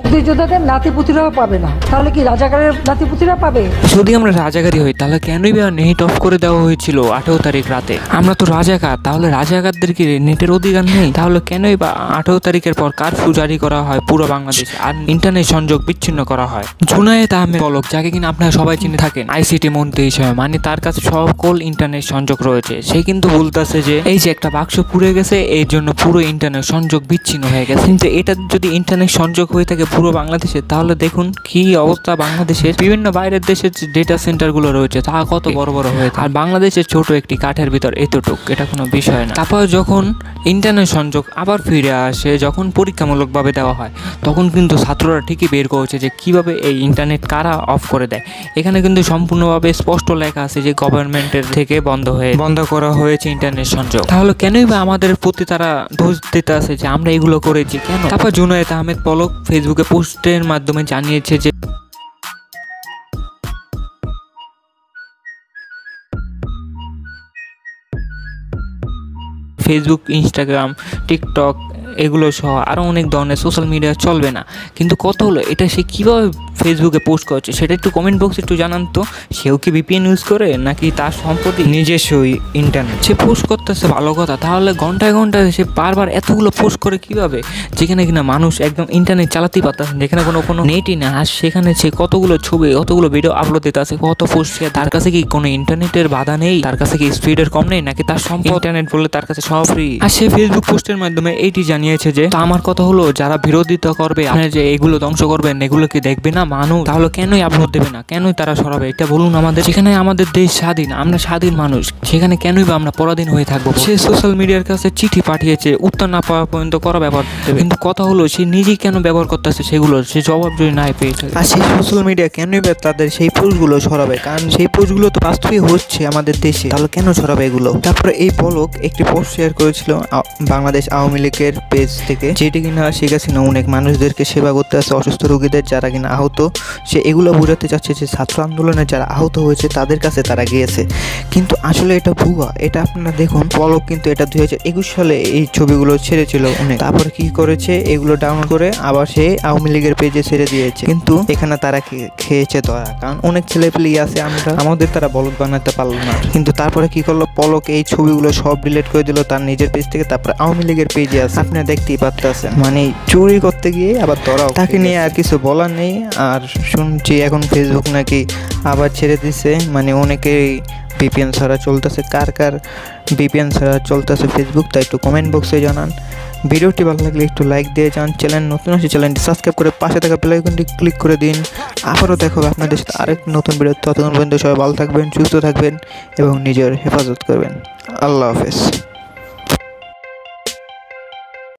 মুক্তিযোদ্ধাদের নাতিপুতিরাও পাবে না, তাহলে কি রাজাকারের নাতিপুতিরা পাবে? যদি আমরা রাজাকারী হই তাহলে কেনই বা নেট অফ করে দেওয়া হয়েছিল 18 তারিখ রাতে? আমরা তো রাজাকার, তাহলে রাজাকারদের কি নেটের অধিকার নেই? তাহলে কেনই বা 18 তারিখের পর কারফিউ জারি করা হয় পুরো বাংলাদেশে আর ইন্টারনেট সংযোগ বিচ্ছিন্ন করা হয়? জুনায়েদ আহমেদ পলক, যাকে কিনা আপনারা সবাই চিনে থাকেন আইসিটি মন্ত্রী হিসেবে, মানে তার কাছে সকল ইন্টারনেট সংযোগ রয়েছে, সে কিন্তু বলতেছে যে এই যে একটা বাক্স পুড়ে গেছে এই জন্য পুরো ইন্টারনেট সংযোগ বিচ্ছিন্ন হয়ে গেছে। কিন্তু এটা যদি ইন্টারনেট সংযোগ হয়ে থাকে পুরো বাংলাদেশে, তাহলে দেখুন কি অবস্থা বাংলাদেশের বিভিন্ন বাইরের দেশের যে ডেটা সেন্টার গুলো রয়েছে তা কত বড় বড় হয়ে থাকে, আর বাংলাদেশের ছোট একটি কাঠের ভিতর এতটুক, এটা কোনো বিষয় না। তারপর যখন ইন্টারনেট সংযোগ আবার ফিরে আসে, যখন পরীক্ষামূলকভাবে দেওয়া হয়, তখন কিন্তু ছাত্ররা ঠিকই বের করেছে যে কিভাবে এই ইন্টারনেট কারা অফ করে দেয়। এখানে কিন্তু সম্পূর্ণভাবে স্পষ্ট লেখা আছে যে গভর্নমেন্টের থেকে বন্ধ করা হয়েছে ইন্টারনেট সংযোগ। তাহলে কেনই বা আমাদের প্রতি তারা দোষ দিতে আছে যে আমরা এগুলো করেছি কেন? তারপর জুনায়েদ আহমেদ পলক ফেসবুকে পোস্টের মাধ্যমে জানিয়েছে যে ফেসবুক, ইনস্টাগ্রাম, টিকটক এগুলো সহ আরও অনেক ধরনের সোশ্যাল মিডিয়া চলবে না। কিন্তু কথা হলো এটা সে কীভাবে ফেসবুকে পোস্ট করছে সেটা একটু কমেন্ট বক্সে একটু জানান তো। সেও কি ভিপিএন ইউজ করে নাকি তার সম্পত্তি নিজস্বই ইন্টারনেট সে পোস্ট করতেছে? ভালো কথা, তাহলে ঘন্টায় ঘন্টায় সে বারবার এতগুলো পোস্ট করে কীভাবে, যেখানে কিনা মানুষ একদম ইন্টারনেট চালাতেই পারতেছে, যেখানে কোনো নেটই না, আর সেখানে সে কতগুলো ছবি কতগুলো ভিডিও আপলোড দিতে আছে, কত পোস্ট। তার কাছে কি কোনো ইন্টারনেটের বাধা নেই? তার কাছে কি স্পিডের কম নেই নাকি তার সম্পদ ইন্টারনেট বললে তার কাছে সব ফ্রি? আর সে ফেসবুক পোস্টের মাধ্যমে এইটি জানিয়েছে যে আমার কথা হলো যারা বিরোধিতা করবে আপনার যে এগুলো ধ্বংস করবেন এগুলো কি দেখবে না মানুষ? তাহলে কেনই আপলোড দেবে না, কেনই তারা সরাবে? এটা বলুন আমাদের। সেখানে আমাদের দেশ স্বাধীন, আমরা স্বাধীন মানুষ, সেখানে কেনই বা আমরা পরাধীন হয়ে থাকবো? সে সোশ্যাল মিডিয়ার কাছে চিঠি পাঠিয়েছে, উত্তর না পাওয়া পর্যন্ত করা ব্যবহার দেবে, কিন্তু কথা হলো সে নিজেই কেন ব্যবহার করতেছে সেগুলো সে জবাব যদি নাই পেয়ে থাকে। আর সেই সোশ্যাল মিডিয়া কেনই বা তাদের সেই পোস্টগুলো সরাবে? কারণ সেই পোস্টগুলো তো বাস্তবই হচ্ছে আমাদের দেশে, তাহলে কেন সরাবে এগুলো? তারপরে এই পলক একটি পোস্ট শেয়ার করেছিল বাংলাদেশ আওয়ামী লীগের পেজ থেকে, যেটি কিনা শেখ হাসিনা অনেক মানুষদেরকে সেবা করতে আছে, অসুস্থ রোগীদের যারা কিনা আহত, সে এগুলো বোঝাতে চাচ্ছে যে ছাত্র আন্দোলনে যারা আহত হয়েছে তাদের কাছে তারা গিয়েছে, কিন্তু আসলে এটা ভুয়া। এটা আপনারা দেখুন, পলক কিন্তু এটা 2021 সালে এই ছবিগুলো ছেড়েছিল অনেক, তারপরে কি করেছে এগুলো ডাউনলোড করে আবার সে আওয়ামী লীগের পেজে ছেড়ে দিয়েছে, কিন্তু এখানে তারা খেয়েছে ধরা, কারণ অনেক ছেলেপেলেই আছে আমাদের তারা বলদ বানাতে পারলো না। কিন্তু তারপরে কি করলো, পলক এই ছবিগুলো সব ডিলিট করে দিল তার নিজের পেজ থেকে, তারপরে আওয়ামী লীগের পেজে আছে, আপনারা দেখতেই পাচ্ছেন। মানে চুরি করতে গিয়ে আবার ধরাও, তাকে নিয়ে আর কিছু বলার নেই। আর শুনছি এখন ফেসবুক নাকি আবার ছেড়ে দিছে, মানে অনেকেই ভিপিএন ছাড়া চলতেছে। কার ভিপিএন ছাড়া চলতেছে ফেসবুক, তাই একটু কমেন্ট বক্সে জানান। ভিডিওটি ভালো লাগলে একটু লাইক দিয়ে যান, চ্যানেল নতুন আছে চ্যানেলটি সাবস্ক্রাইব করে পাশে থাকা বেল আইকনটি ক্লিক করে দিন। আবারও দেখা হবে আপনাদের সাথে আরেক নতুন ভিডিও। ততক্ষণ পর্যন্ত সবাই ভালো থাকবেন, সুস্থ থাকবেন এবং নিজের হেফাজত করবেন। আল্লাহ হাফেজ।